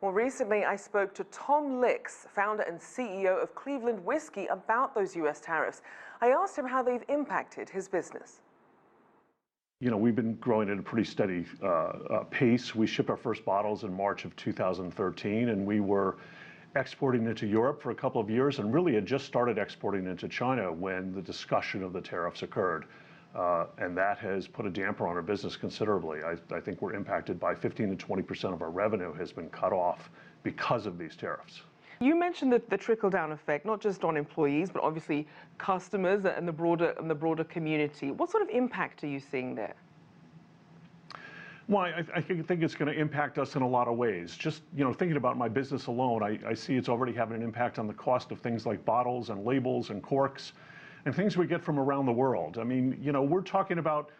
Well, recently I spoke to Tom Lix, founder and CEO of Cleveland Whiskey, about those U.S. tariffs. I asked him how they've impacted his business. You know, we've been growing at a pretty steady pace. We shipped our first bottles in March of 2013, and we were exporting into Europe for a couple of years and really had just started exporting into China when the discussion of the tariffs occurred. And that has put a damper on our business considerably. I think we're impacted by 15 to 20% of our revenue has been cut off because of these tariffs. You mentioned the trickle-down effect, not just on employees, but obviously customers and the broader community. What sort of impact are you seeing there? Well, I think it's going to impact us in a lot of ways. Just, thinking about my business alone, I see it's already having an impact on the cost of things like bottles and labels and corks and things we get from around the world. I mean, we're talking about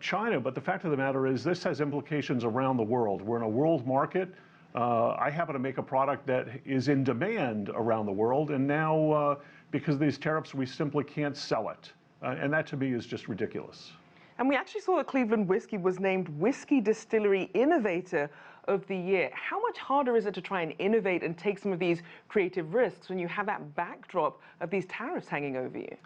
China, but the fact of the matter is this has implications around the world. We're in a world market. I happen to make a product that is in demand around the world, and now because of these tariffs, we simply can't sell it. And that to me is just ridiculous. And we actually saw that Cleveland Whiskey was named Whiskey Distillery Innovator of the Year. How much harder is it to try and innovate and take some of these creative risks when you have that backdrop of these tariffs hanging over you?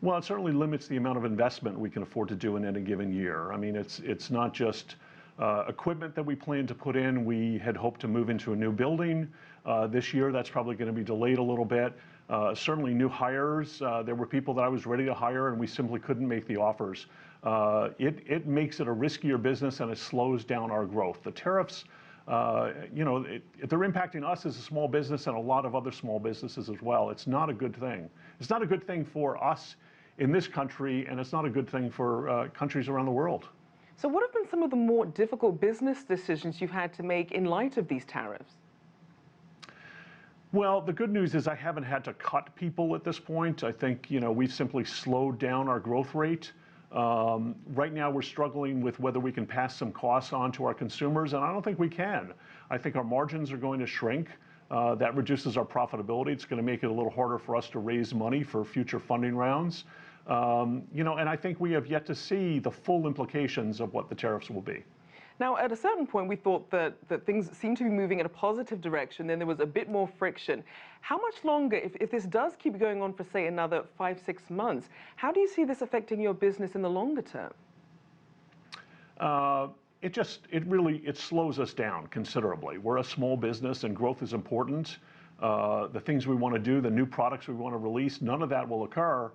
Well, it certainly limits the amount of investment we can afford to do in any given year. I mean, it's not just equipment that we plan to put in. We had hoped to move into a new building this year. That's probably going to be delayed a little bit. Certainly new hires. There were people that I was ready to hire and we simply couldn't make the offers. It makes it a riskier business and it slows down our growth. The tariffs, they're impacting us as a small business and a lot of other small businesses as well. It's not a good thing. It's not a good thing for us in this country, and it's not a good thing for countries around the world. So what have been some of the more difficult business decisions you've had to make in light of these tariffs? Well, the good news is I haven't had to cut people at this point. I think, we've simply slowed down our growth rate. Right now we're struggling with whether we can pass some costs on to our consumers, and I don't think we can. I think our margins are going to shrink. That reduces our profitability. It's going to make it a little harder for us to raise money for future funding rounds. And I think we have yet to see the full implications of what the tariffs will be. Now, at a certain point, we thought that things seemed to be moving in a positive direction, then there was a bit more friction. How much longer, if this does keep going on for, say, another 5-6 months, how do you see this affecting your business in the longer term? It slows us down considerably. We're a small business and growth is important. The things we want to do, the new products we want to release, none of that will occur.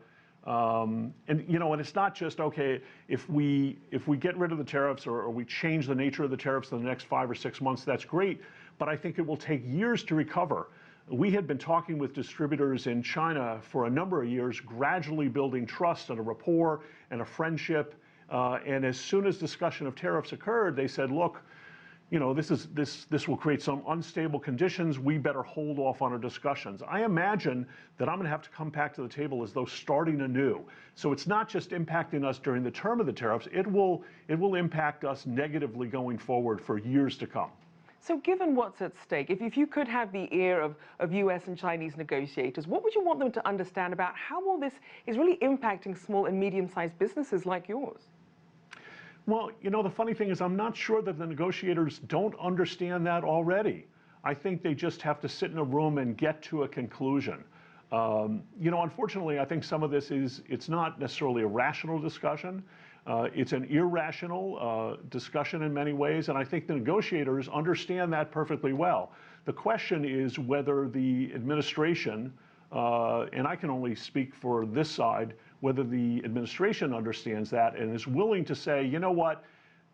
And it's not just, okay, if we get rid of the tariffs or we change the nature of the tariffs in the next 5 or 6 months, that's great. But I think it will take years to recover. We had been talking with distributors in China for a number of years, gradually building trust and a rapport and a friendship. And as soon as discussion of tariffs occurred, they said, look, this will create some unstable conditions. We better hold off on our discussions. I imagine that I'm going to have to come back to the table as though starting anew. So it's not just impacting us during the term of the tariffs. It will impact us negatively going forward for years to come. So given what's at stake, if you could have the ear of U.S. and Chinese negotiators, what would you want them to understand about how all this is really impacting small and medium-sized businesses like yours? Well, the funny thing is I'm not sure that the negotiators don't understand that already. I think they just have to sit in a room and get to a conclusion. Unfortunately, I think some of this it's not necessarily a rational discussion. It's an irrational discussion in many ways, and I think the negotiators understand that perfectly well. The question is whether the administration, and I can only speak for this side, whether the administration understands that and is willing to say, you know what,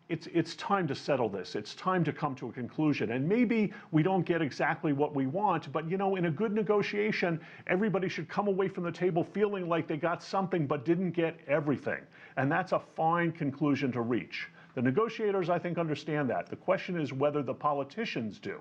it's time to settle this. It's time to come to a conclusion. And maybe we don't get exactly what we want, but in a good negotiation, everybody should come away from the table feeling like they got something but didn't get everything. And that's a fine conclusion to reach. The negotiators, I think, understand that. The question is whether the politicians do.